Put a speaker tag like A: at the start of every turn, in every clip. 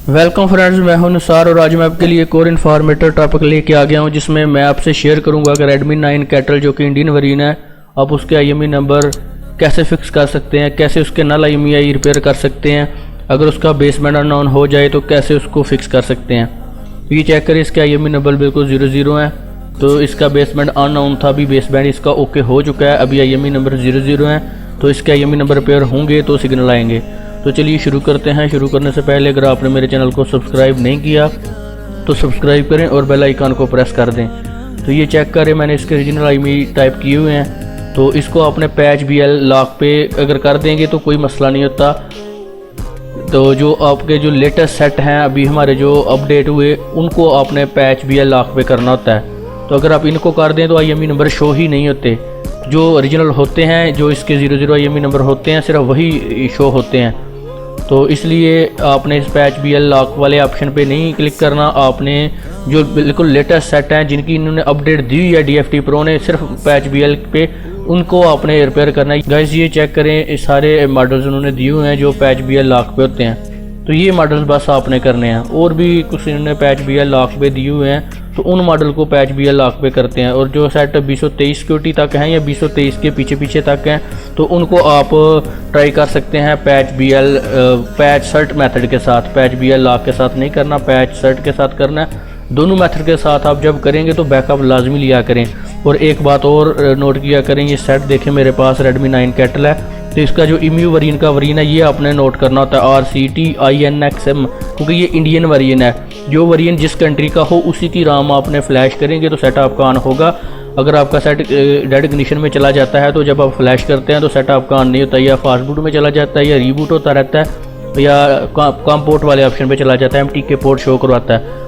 A: Welcome friends, मैं हूं नुसार और आज मैं आपके लिए एक और इन्फॉर्मेटिव टॉपिक लेके आ गया हूं जिसमें मैं आपसे शेयर करूंगा कि रेडमी 9 कैटल जो कि इंडियन वेरिएंट है, आप उसके IMEI नंबर कैसे फिक्स कर सकते हैं, कैसे उसके नल IMEI रिपेयर कर सकते हैं, अगर उसका बेसबैंड अननोन हो जाए तो कैसे उसको फिक्स कर सकते हैं। तो ये चेक करें, इसके IMEI नंबर बिल्कुल 00 है। तो इसका बेसबैंड अननोन था, अभी बेसबैंड इसका ओके हो चुका है, अभी IMEI नंबर 00 है। तो इसके IMEI नंबर रिपेयर होंगे तो सिग्नल आएंगे। तो चलिए शुरू करते हैं। शुरू करने से पहले अगर आपने मेरे चैनल को सब्सक्राइब नहीं किया तो सब्सक्राइब करें और बेल आइकन को प्रेस कर दें। तो ये चेक करें, मैंने इसके ओरिजिनल IMEI टाइप किए हुए हैं। तो इसको आपने पैच BL लॉक पे अगर कर देंगे तो कोई मसला नहीं होता। तो जो आपके जो लेटेस्ट सेट हैं अभी हमारे जो अपडेट हुए उनको आपने पैच BL लॉक पे करना होता है। तो अगर आप इनको कर दें तो IMEI नंबर शो ही नहीं होते। जो ओरिजिनल होते हैं, जो इसके 00 IMEI नंबर होते हैं, सिर्फ वही शो होते हैं। तो इसलिए आपने इस पैच BL लॉक वाले ऑप्शन पे नहीं क्लिक करना। आपने जो बिल्कुल लेटेस्ट सेट हैं जिनकी इन्होंने अपडेट दी हुई है DFT प्रो ने सिर्फ पैच BL पे, उनको आपने रिपेयर करना है। गाइस ये चेक करें, इस सारे मॉडल्स उन्होंने दिए हुए हैं जो पैच BL लॉक पे होते हैं। तो ये मॉडल्स बस आपने करने हैं, और भी कुछ इन्होंने पैच BL लॉक पे दिए हुए हैं तो उन मॉडल को पैच BL लॉक पे करते हैं। और जो सेट 223 सिक्योरिटी तक हैं या 223 के पीछे तक हैं तो उनको आप ट्राई कर सकते हैं पैच BL पैच सर्ट मेथड के साथ। पैच BL लॉक के साथ नहीं करना, पैच सर्ट के साथ करना है। दोनों मेथड के साथ आप जब करेंगे तो बैकअप लाजमी लिया करें। और एक बात और नोट किया करें, ये सेट देखें मेरे पास रेडमी 9 कैटल है, तो इसका जो IMEI वेरिएंट का वेरिएंट है ये आपने नोट करना होता है RCT-INXM, क्योंकि ये इंडियन वेरिएंट है। जो वेरिएंट जिस कंट्री का हो उसी की राम आपने फ्लैश करेंगे तो सेट आपका ऑन होगा। अगर आपका सेट डेड कंडीशन में चला जाता है तो जब आप फ्लैश करते हैं तो सेट आपका ऑन नहीं होता, या फास्ट बूट में चला जाता है, या रीबूट होता रहता है, या कम पोर्ट वाले ऑप्शन पे चला जाता है, MTK पोर्ट शो करवाता है।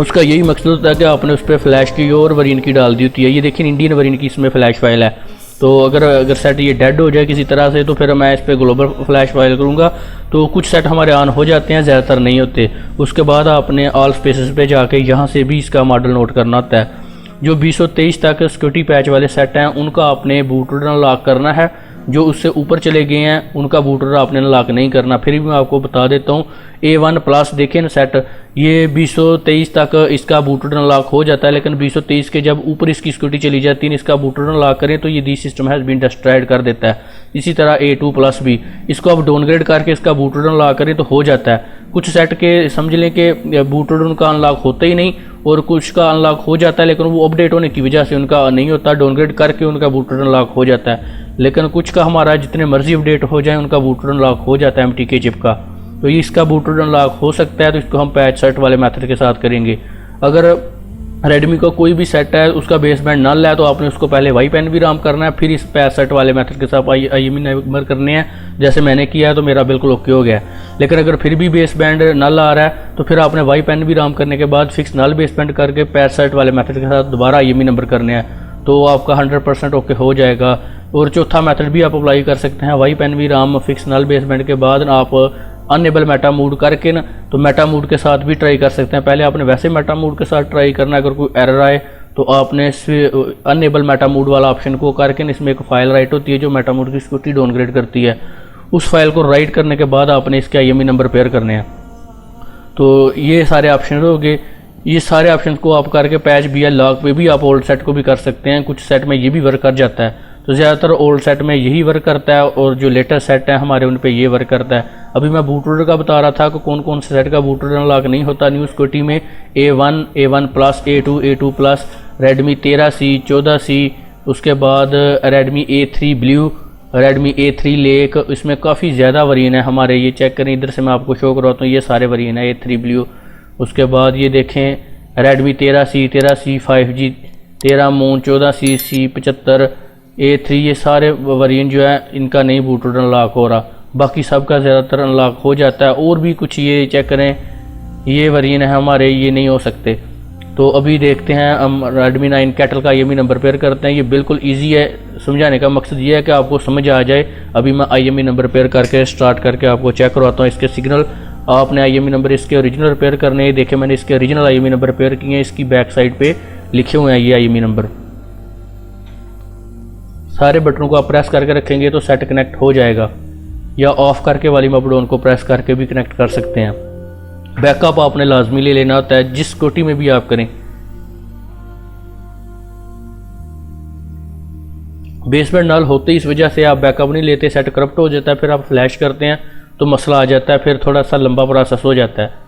A: उसका यही मकसद होता है कि आपने उस पर फ्लैश की और वेरिएंट की डाल दी होती है। ये देखिए इंडियन वेरिएंट की इसमें फ्लैश फाइल है। तो अगर सेट ये डेड हो जाए किसी तरह से तो फिर मैं इस पर ग्लोबल फ्लैश फाइल करूँगा। तो कुछ सेट हमारे ऑन हो जाते हैं, ज़्यादातर नहीं होते। उसके बाद आपने ऑल स्पेसेस पे जाके यहाँ से भी इसका मॉडल नोट करना होता है। जो 223 तक सिक्योरिटी पैच वाले सेट हैं उनका आपने बूट अनलॉक करना है। जो उससे ऊपर चले गए हैं उनका बूटर आपने अनलॉक नहीं करना। फिर भी मैं आपको बता देता हूँ, A1 प्लस देखें ना सेट, ये 223 तक इसका बूटर अनलॉक हो जाता है, लेकिन 223 के जब ऊपर इसकी सिक्योरिटी चली जाती है, इसका बूटर अनलॉक करें तो ये the system has been destroyed कर देता है। इसी तरह A2 प्लस भी, इसको आप डाउनग्रेड करके इसका बूटर अनलॉक करें तो हो जाता है। कुछ सेट के समझ लें कि बूटर उनका अनलॉक होता ही नहीं, और कुछ का अनलॉक हो जाता है लेकिन वो अपडेट होने की वजह से उनका नहीं होता, डाउनग्रेड करके उनका बूटर अनलॉक हो जाता है। लेकिन कुछ का हमारा जितने मर्जी अपडेट हो जाए उनका बूटर अनलॉक हो जाता है MTK चिप का। तो ये इसका बूटर अनलॉक हो सकता है, तो इसको हम पैच सेट वाले मेथड के साथ करेंगे। अगर रेडमी का कोई भी सेट है उसका बेसबैंड नल है तो आपने उसको पहले वाई पेन भी राम करना है, फिर इस पैच सेट वाले मेथड के साथ IMEI नंबर करने हैं। जैसे मैंने किया है तो मेरा बिल्कुल ओके हो गया। लेकिन अगर फिर भी बेसबैंड नल आ रहा है तो फिर आपने वाई पेन भी राम करने के बाद फिक्स नल बेसबैंड करके पैच सेट वाले मेथड के साथ दोबारा IMEI नंबर करने हैं, तो आपका 100% ओके हो जाएगा। और चौथा मेथड भी आप अप्लाई कर सकते हैं, वाई पेन भी राम फिक्स नल बेसबैंड के बाद आप अनएबल मेटा मूड करके ना, तो मेटा मूड के साथ भी ट्राई कर सकते हैं। पहले आपने वैसे मेटा मूड के साथ ट्राई करना है, अगर कोई एरर आए तो आपने अनएबल मेटा मूड वाला ऑप्शन को करके ना, इसमें एक फाइल राइट होती है जो मेटा मूड की सिक्योरिटी डाउनग्रेड करती है, उस फाइल को राइट करने के बाद आपने इसके IMEI नंबर पेयर करने हैं। तो ये सारे ऑप्शन हो गए। ये सारे ऑप्शन को आप करके पैच BL लॉक पे भी आप ओल्ड सेट को भी कर सकते हैं। कुछ सेट में ये भी वर्क कर जाता है, तो ज़्यादातर ओल्ड सेट में यही वर्क करता है, और जो लेटेस्ट सेट है हमारे उन पे ये वर्क करता है। अभी मैं बूटर का बता रहा था कि कौन कौन से सेट का बूटर अनलॉक नहीं होता न्यू सिक्योरिटी में। A1 plus, A2 plus, Redmi 13C, 14C, उसके बाद Redmi A3 blue, Redmi A3 lake, इसमें काफ़ी ज़्यादा वेरिएंट है हमारे। ये चेक करें, इधर से मैं आपको शो करवाता हूँ, ये सारे वेरिएंट है A3 ब्लू। उसके बाद ये देखें Redmi 13C 5G, 13 moon, 14C, C75, A3, ये सारे वेरिएंट जो है इनका नहीं बूटर अनलॉक हो रहा, बाकी सबका ज़्यादातर अनलॉक हो जाता है। और भी कुछ ये चेक करें, ये वेरिएंट है हमारे, ये नहीं हो सकते। तो अभी देखते हैं हम रेडमी 9 कैटल का IMEI नंबर पेयर करते हैं। ये बिल्कुल ईजी है, समझाने का मकसद ये है कि आपको समझ आ जाए। अभी मैं IMEI नंबर पेयर करके स्टार्ट करके आपको चेक करवाता हूँ इसके सिग्नल। आपने IMEI नंबर इसके ओरिजिनल रिपेयर करने हैं। देखे मैंने इसके ओरिजिनल IMEI नंबर रिपेयर किए हैं, इसकी बैक साइड पे लिखे हुए हैं ये IMEI नंबर। सारे बटनों को आप प्रेस करके रखेंगे तो सेट कनेक्ट हो जाएगा, या ऑफ करके वॉल्यूम अप डाउन को प्रेस करके भी कनेक्ट कर सकते हैं। बैकअप आपने लाजमी ले लेना होता है जिस कोटी में भी आप करें। बेसबैंड नल होते ही इस वजह से आप बैकअप नहीं लेते, सेट करप्ट हो जाता है, फिर आप फ्लैश करते हैं तो मसला आ जाता है, फिर थोड़ा सा लंबा प्रोसेस हो जाता है।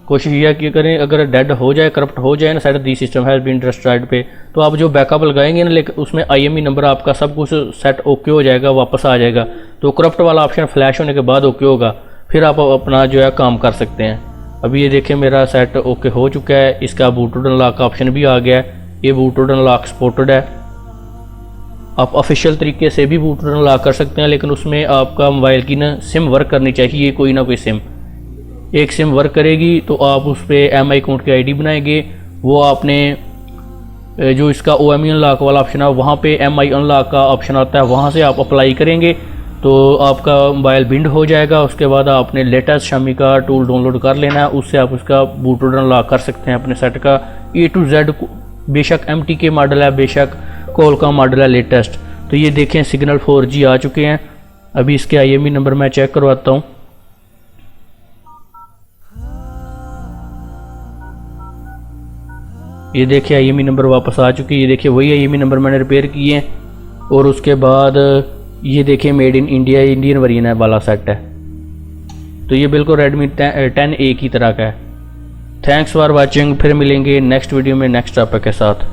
A: कोशिश यह कि करें अगर डेड हो जाए, करप्ट हो जाए ना set the system has been destroyed पे, तो आप जो बैकअप लगाएंगे ना लेकिन उसमें IME नंबर आपका सब कुछ सेट ओके हो जाएगा, वापस आ जाएगा। तो करप्ट वाला ऑप्शन फ्लैश होने के बाद ओके होगा, फिर आप अपना जो है काम कर सकते हैं। अभी ये देखें मेरा सेट ओके हो चुका है, इसका बूटूड अनलॉक का ऑप्शन भी आ गया है, ये बूटूड अनलॉक सपोर्टेड है। आप ऑफिशियल तरीके से भी बूटूड अनलॉक कर सकते हैं, लेकिन उसमें आपका मोबाइल की ना सिम वर्क करनी चाहिए, कोई ना कोई सिम। एक सिम वर्क करेगी तो आप उस पर MI अकाउंट की ID बनाएंगे, वो आपने जो इसका OME अनलॉक वाला ऑप्शन है वहाँ पे MI अनलॉक का ऑप्शन आता है, वहाँ से आप अप्लाई करेंगे तो आपका मोबाइल बिंड हो जाएगा। उसके बाद आपने लेटेस्ट शामी का टूल डाउनलोड कर लेना है, उससे आप उसका बूटूड अनलॉक कर सकते हैं अपने सेट का A to Z। बेशक MTK मॉडल है, बेशक Qualcomm मॉडल है लेटेस्ट। तो ये देखें सिग्नल 4G आ चुके हैं। अभी इसके IME नंबर मैं चेक करवाता हूँ। ये देखिए IME नंबर वापस आ चुकी है, ये देखिए वही IME नंबर मैंने रिपेयर किए हैं। और उसके बाद ये देखिए made in India Indian variant है वाला सेट है, तो ये बिल्कुल Redmi 10A की तरह का है। थैंक्स फॉर वाचिंग, फिर मिलेंगे नेक्स्ट वीडियो में नेक्स्ट टॉपिक के साथ।